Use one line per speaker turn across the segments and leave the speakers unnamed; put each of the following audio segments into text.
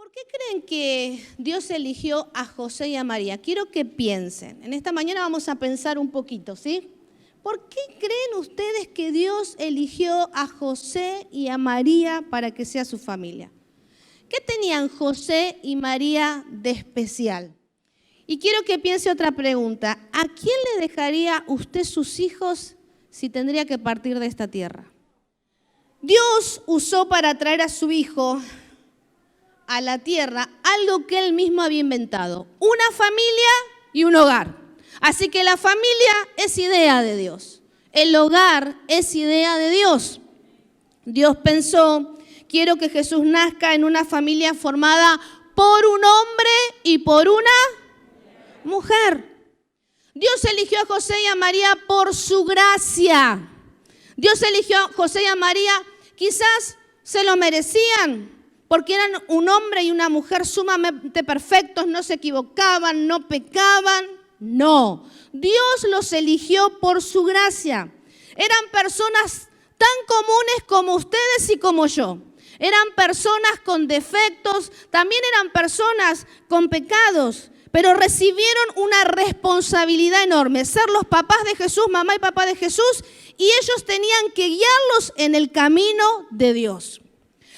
¿Por qué creen que Dios eligió a José y a María? Quiero que piensen. En esta mañana vamos a pensar un poquito, ¿sí? ¿Por qué creen ustedes que Dios eligió a José y a María para que sea su familia? ¿Qué tenían José y María de especial? Y quiero que piense otra pregunta. ¿A quién le dejaría usted sus hijos si tendría que partir de esta tierra? Dios usó para traer a su hijo a la tierra algo que él mismo había inventado, una familia y un hogar. Así que la familia es idea de Dios, el hogar es idea de Dios. Dios pensó, quiero que Jesús nazca en una familia formada por un hombre y por una mujer. Dios eligió a José y a María por su gracia. Dios eligió a José y a María, quizás se lo merecían, porque eran un hombre y una mujer sumamente perfectos, no se equivocaban, no pecaban. No, Dios los eligió por su gracia. Eran personas tan comunes como ustedes y como yo. Eran personas con defectos, también eran personas con pecados, pero recibieron una responsabilidad enorme, ser los papás de Jesús, mamá y papá de Jesús, y ellos tenían que guiarlos en el camino de Dios.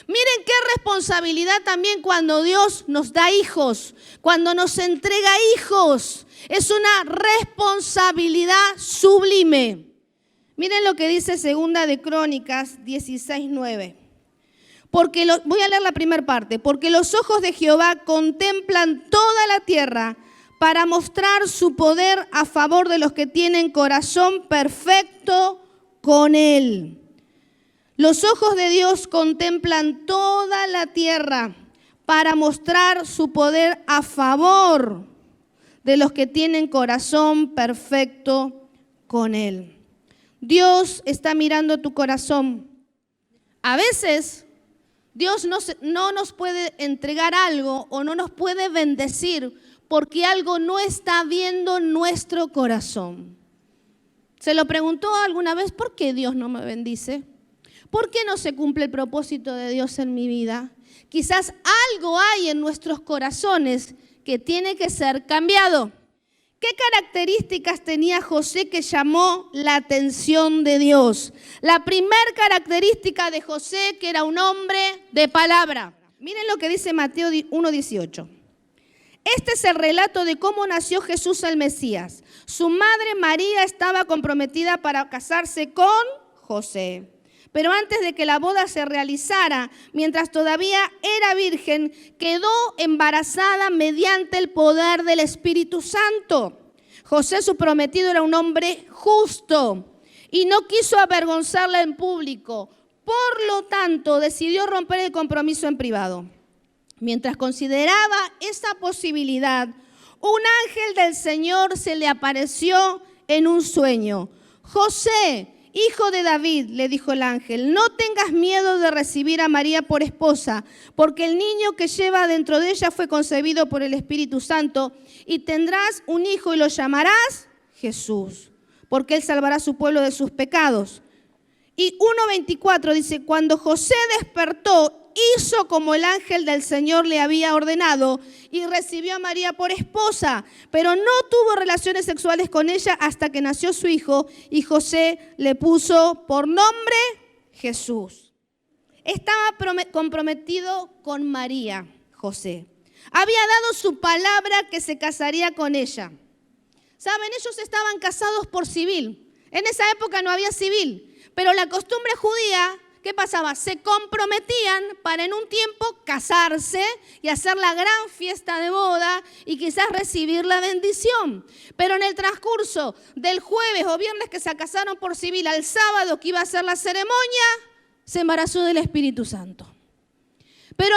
Miren qué responsabilidad también cuando Dios nos da hijos, cuando nos entrega hijos. Es una responsabilidad sublime. Miren lo que dice Segunda de Crónicas 16:9. Voy a leer la primera parte. Porque los ojos de Jehová contemplan toda la tierra para mostrar su poder a favor de los que tienen corazón perfecto con Él. Los ojos de Dios contemplan toda la tierra para mostrar su poder a favor de los que tienen corazón perfecto con Él. Dios está mirando tu corazón. A veces Dios no nos puede entregar algo o no nos puede bendecir porque algo no está viendo nuestro corazón. ¿Se lo preguntó alguna vez por qué Dios no me bendice? ¿Por qué no se cumple el propósito de Dios en mi vida? Quizás algo hay en nuestros corazones que tiene que ser cambiado. ¿Qué características tenía José que llamó la atención de Dios? La primera característica de José, que era un hombre de palabra. Miren lo que dice Mateo 1:18. Este es el relato de cómo nació Jesús el Mesías. Su madre María estaba comprometida para casarse con José. Pero antes de que la boda se realizara, mientras todavía era virgen, quedó embarazada mediante el poder del Espíritu Santo. José, su prometido, era un hombre justo y no quiso avergonzarla en público. Por lo tanto, decidió romper el compromiso en privado. Mientras consideraba esa posibilidad, un ángel del Señor se le apareció en un sueño. José, hijo de David, le dijo el ángel, no tengas miedo de recibir a María por esposa, porque el niño que lleva dentro de ella fue concebido por el Espíritu Santo, y tendrás un hijo y lo llamarás Jesús, porque él salvará a su pueblo de sus pecados. Y 1:24 dice, cuando José despertó, hizo como el ángel del Señor le había ordenado y recibió a María por esposa, pero no tuvo relaciones sexuales con ella hasta que nació su hijo y José le puso por nombre Jesús. Estaba comprometido con María, José. Había dado su palabra que se casaría con ella. Saben, ellos estaban casados por civil. En esa época no había civil, pero la costumbre judía, ¿qué pasaba? Se comprometían para en un tiempo casarse y hacer la gran fiesta de boda y quizás recibir la bendición. Pero en el transcurso del jueves o viernes que se casaron por civil al sábado que iba a ser la ceremonia, se embarazó del Espíritu Santo. Pero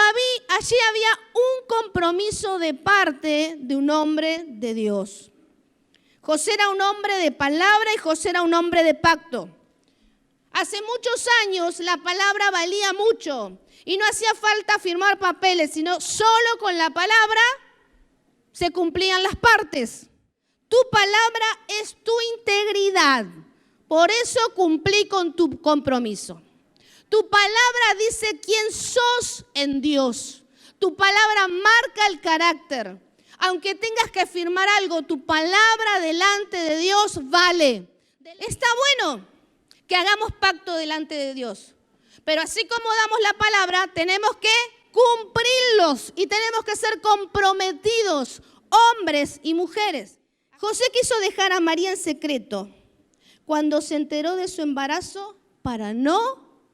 allí había un compromiso de parte de un hombre de Dios. José era un hombre de palabra y José era un hombre de pacto. Hace muchos años la palabra valía mucho y no hacía falta firmar papeles, sino solo con la palabra se cumplían las partes. Tu palabra es tu integridad, por eso cumplí con tu compromiso. Tu palabra dice quién sos en Dios. Tu palabra marca el carácter. Aunque tengas que firmar algo, tu palabra delante de Dios vale. Está bueno que hagamos pacto delante de Dios. Pero así como damos la palabra, tenemos que cumplirlos y tenemos que ser comprometidos, hombres y mujeres. José quiso dejar a María en secreto cuando se enteró de su embarazo para no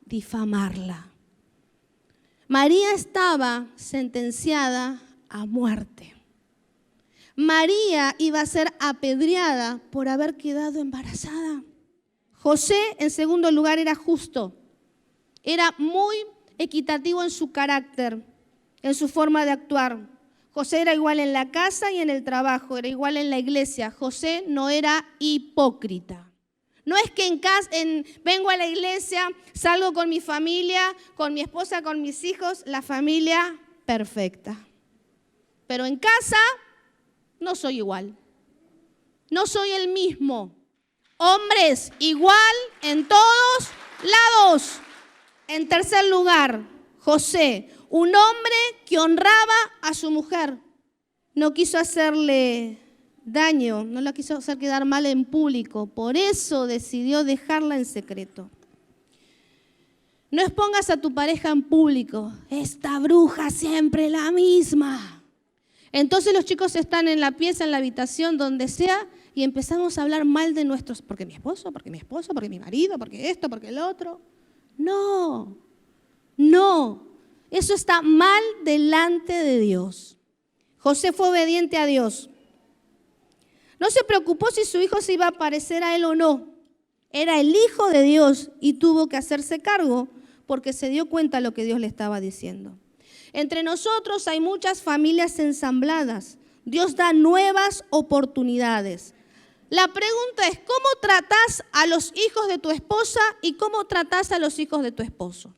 difamarla. María estaba sentenciada a muerte. María iba a ser apedreada por haber quedado embarazada. José, en segundo lugar, era justo. Era muy equitativo en su carácter, en su forma de actuar. José era igual en la casa y en el trabajo, era igual en la iglesia. José no era hipócrita. No es que vengo a la iglesia, salgo con mi familia, con mi esposa, con mis hijos, la familia perfecta. Pero en casa no soy igual. No soy el mismo. Hombres, igual en todos lados. En tercer lugar, José, un hombre que honraba a su mujer. No quiso hacerle daño, no la quiso hacer quedar mal en público. Por eso decidió dejarla en secreto. No expongas a tu pareja en público. Esta bruja siempre la misma. Entonces los chicos están en la pieza, en la habitación, donde sea, y empezamos a hablar mal de nuestros, porque mi esposo, porque mi marido, porque esto, porque el otro. No, eso está mal delante de Dios. José fue obediente a Dios. No se preocupó si su hijo se iba a parecer a él o no. Era el hijo de Dios y tuvo que hacerse cargo porque se dio cuenta de lo que Dios le estaba diciendo. Entre nosotros hay muchas familias ensambladas. Dios da nuevas oportunidades. La pregunta es, ¿cómo tratás a los hijos de tu esposa y cómo tratás a los hijos de tu esposo?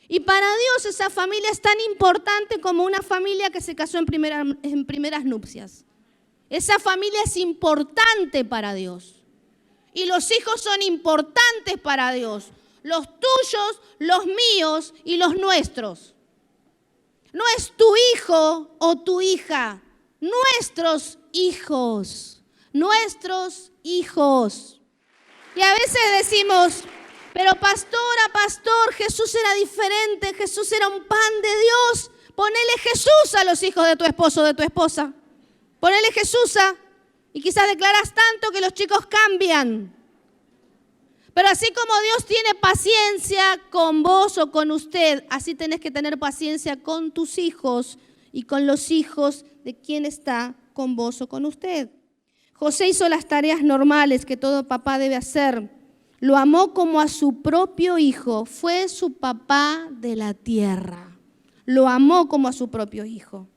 Y para Dios esa familia es tan importante como una familia que se casó en primeras nupcias. Esa familia es importante para Dios. Y los hijos son importantes para Dios. Los tuyos, los míos y los nuestros. No es tu hijo o tu hija, nuestros hijos. Nuestros hijos. Y a veces decimos, pero pastor, Jesús era diferente, Jesús era un pan de Dios. Ponele Jesús a los hijos de tu esposo o de tu esposa. Ponele Jesús y quizás declaras tanto que los chicos cambian. Pero así como Dios tiene paciencia con vos o con usted, así tenés que tener paciencia con tus hijos y con los hijos de quien está con vos o con usted. José hizo las tareas normales que todo papá debe hacer. Lo amó como a su propio hijo. Fue su papá de la tierra. Lo amó como a su propio hijo.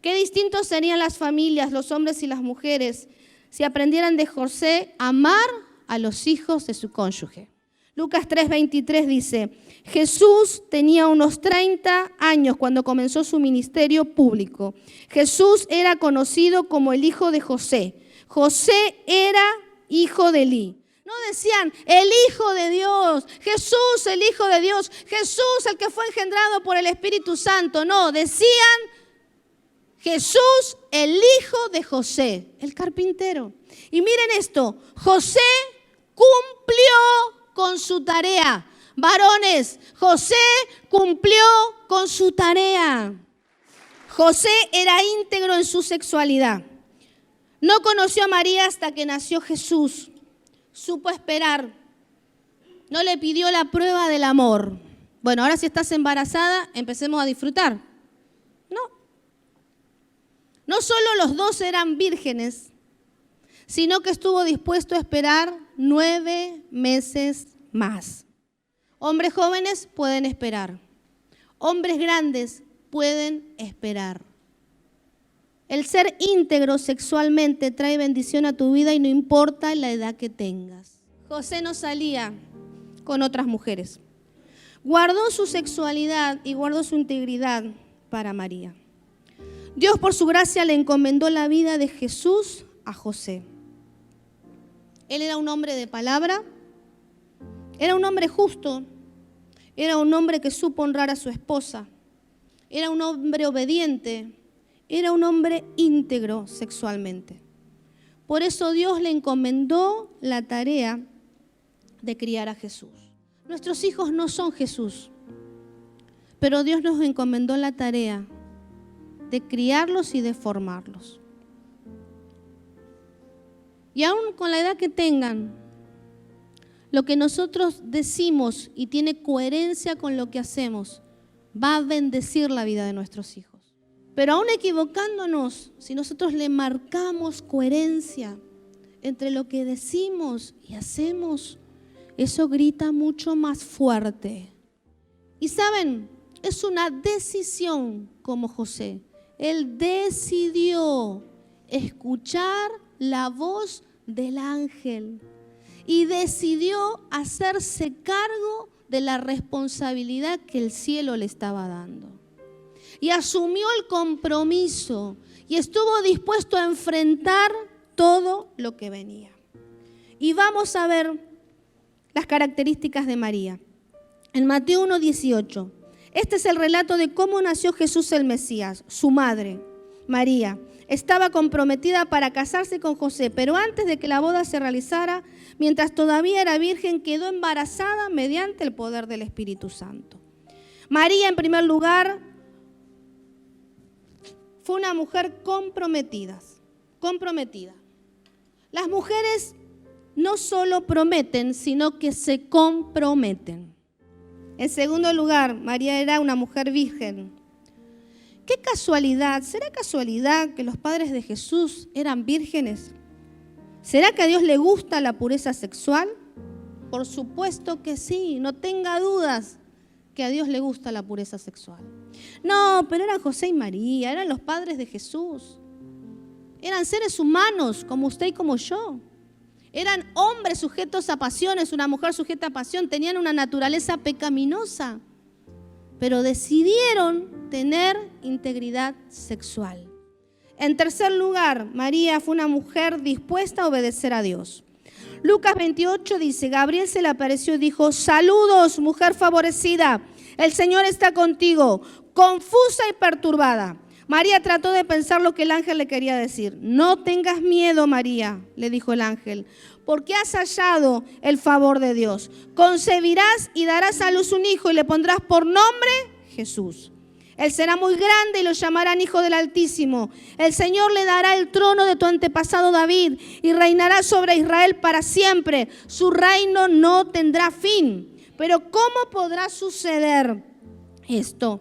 Qué distintos serían las familias, los hombres y las mujeres, si aprendieran de José a amar a los hijos de su cónyuge. Lucas 3:23 dice, Jesús tenía unos 30 años cuando comenzó su ministerio público. Jesús era conocido como el hijo de José. José era hijo de Elí. No decían el hijo de Dios, Jesús el hijo de Dios, Jesús el que fue engendrado por el Espíritu Santo. No, decían Jesús el hijo de José, el carpintero. Y miren esto, José cumplió con su tarea. Varones, José cumplió con su tarea. José era íntegro en su sexualidad. No conoció a María hasta que nació Jesús. Supo esperar. No le pidió la prueba del amor. Bueno, ahora si estás embarazada, empecemos a disfrutar. No. No solo los dos eran vírgenes, sino que estuvo dispuesto a esperar 9 meses más. Hombres jóvenes pueden esperar. Hombres grandes pueden esperar. El ser íntegro sexualmente trae bendición a tu vida y no importa la edad que tengas. José no salía con otras mujeres. Guardó su sexualidad y guardó su integridad para María. Dios por su gracia le encomendó la vida de Jesús a José. Él era un hombre de palabra, era un hombre justo, era un hombre que supo honrar a su esposa. era un hombre obediente, era un hombre íntegro sexualmente. Por eso Dios le encomendó la tarea de criar a Jesús. Nuestros hijos no son Jesús, pero Dios nos encomendó la tarea de criarlos y de formarlos. Y aún con la edad que tengan, lo que nosotros decimos y tiene coherencia con lo que hacemos, va a bendecir la vida de nuestros hijos. Pero aún equivocándonos, si nosotros le marcamos coherencia entre lo que decimos y hacemos, eso grita mucho más fuerte. Y saben, es una decisión como José. Él decidió escuchar la voz del ángel y decidió hacerse cargo de la responsabilidad que el cielo le estaba dando. Y asumió el compromiso y estuvo dispuesto a enfrentar todo lo que venía. Y vamos a ver las características de María. En Mateo 1:18, este es el relato de cómo nació Jesús el Mesías. Su madre, María, estaba comprometida para casarse con José, pero antes de que la boda se realizara, mientras todavía era virgen, quedó embarazada mediante el poder del Espíritu Santo. María, en primer lugar, fue una mujer comprometida. Las mujeres no solo prometen, sino que se comprometen. En segundo lugar, María era una mujer virgen. ¿Qué casualidad? ¿Será casualidad que los padres de Jesús eran vírgenes? ¿Será que a Dios le gusta la pureza sexual? Por supuesto que sí, no tenga dudas que a Dios le gusta la pureza sexual. No, pero eran José y María, eran los padres de Jesús. Eran seres humanos como usted y como yo. Eran hombres sujetos a pasiones, una mujer sujeta a pasión, tenían una naturaleza pecaminosa, pero decidieron tener integridad sexual. En tercer lugar, María fue una mujer dispuesta a obedecer a Dios. Lucas 28 dice, Gabriel se le apareció y dijo, saludos, mujer favorecida, el Señor está contigo. Confusa y perturbada, María trató de pensar lo que el ángel le quería decir. No tengas miedo, María, le dijo el ángel, porque has hallado el favor de Dios. Concebirás y darás a luz un hijo y le pondrás por nombre Jesús. Él será muy grande y lo llamarán Hijo del Altísimo. El Señor le dará el trono de tu antepasado David y reinará sobre Israel para siempre. Su reino no tendrá fin. Pero ¿cómo podrá suceder esto?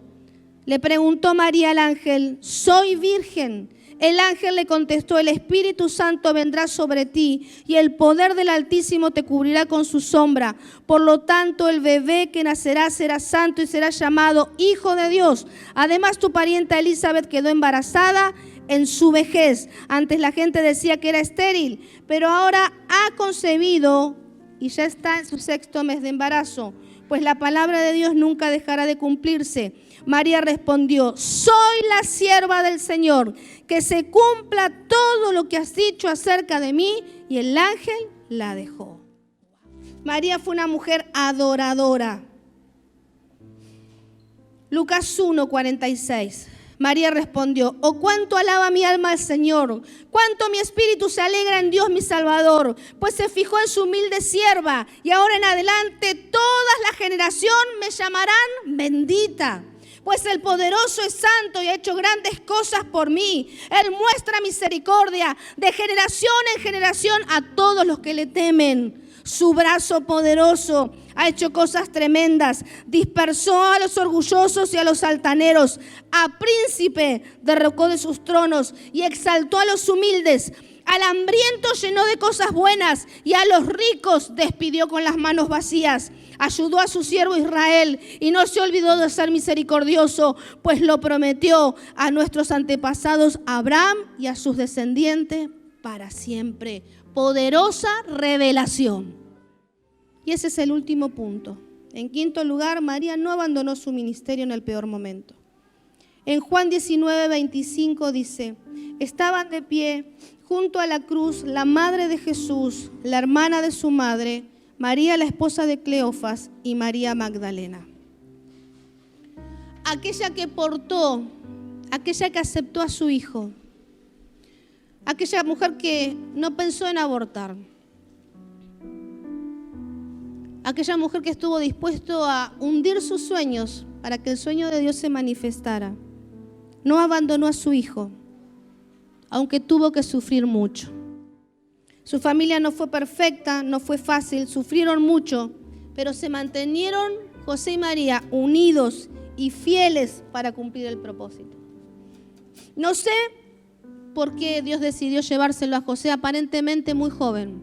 Le preguntó María al ángel, soy virgen. El ángel le contestó, el Espíritu Santo vendrá sobre ti y el poder del Altísimo te cubrirá con su sombra. Por lo tanto, el bebé que nacerá será santo y será llamado Hijo de Dios. Además, tu parienta Elizabeth quedó embarazada en su vejez. Antes la gente decía que era estéril, pero ahora ha concebido y ya está en su 6º mes de embarazo, pues la palabra de Dios nunca dejará de cumplirse. María respondió, soy la sierva del Señor, que se cumpla todo lo que has dicho acerca de mí. Y el ángel la dejó. María fue una mujer adoradora. Lucas 1:46. María respondió, oh, cuánto alaba mi alma al Señor, cuánto mi espíritu se alegra en Dios mi Salvador, pues se fijó en su humilde sierva, y ahora en adelante todas las generaciones me llamarán bendita. Pues el poderoso es santo y ha hecho grandes cosas por mí. Él muestra misericordia de generación en generación a todos los que le temen. Su brazo poderoso ha hecho cosas tremendas. Dispersó a los orgullosos y a los altaneros. A príncipe derrocó de sus tronos y exaltó a los humildes. Al hambriento llenó de cosas buenas y a los ricos despidió con las manos vacías. Ayudó a su siervo Israel y no se olvidó de ser misericordioso, pues lo prometió a nuestros antepasados Abraham y a sus descendientes para siempre. Poderosa revelación. Y ese es el último punto. En quinto lugar, María no abandonó su ministerio en el peor momento. En Juan 19:25 dice, estaban de pie junto a la cruz la madre de Jesús, la hermana de su madre, María la esposa de Cleofas y María Magdalena. aquella que portó, aquella que aceptó a su hijo, aquella mujer que no pensó en abortar, aquella mujer que estuvo dispuesto a hundir sus sueños para que el sueño de Dios se manifestara. No abandonó a su hijo, aunque tuvo que sufrir mucho. Su familia no fue perfecta, no fue fácil, sufrieron mucho, pero se mantuvieron José y María unidos y fieles para cumplir el propósito. No sé por qué Dios decidió llevárselo a José aparentemente muy joven.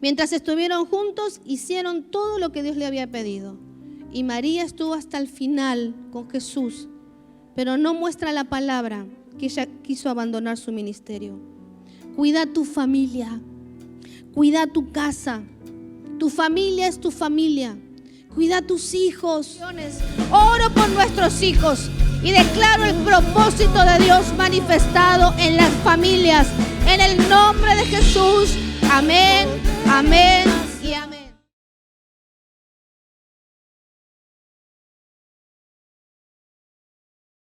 Mientras estuvieron juntos, hicieron todo lo que Dios le había pedido. Y María estuvo hasta el final con Jesús, pero no muestra la palabra que ella quiso abandonar su ministerio. Cuida tu familia, cuida tu casa. Tu familia es tu familia. Cuida a tus hijos. Oro por nuestros hijos y declaro el propósito de Dios manifestado en las familias. En el nombre de Jesús. Amén, amén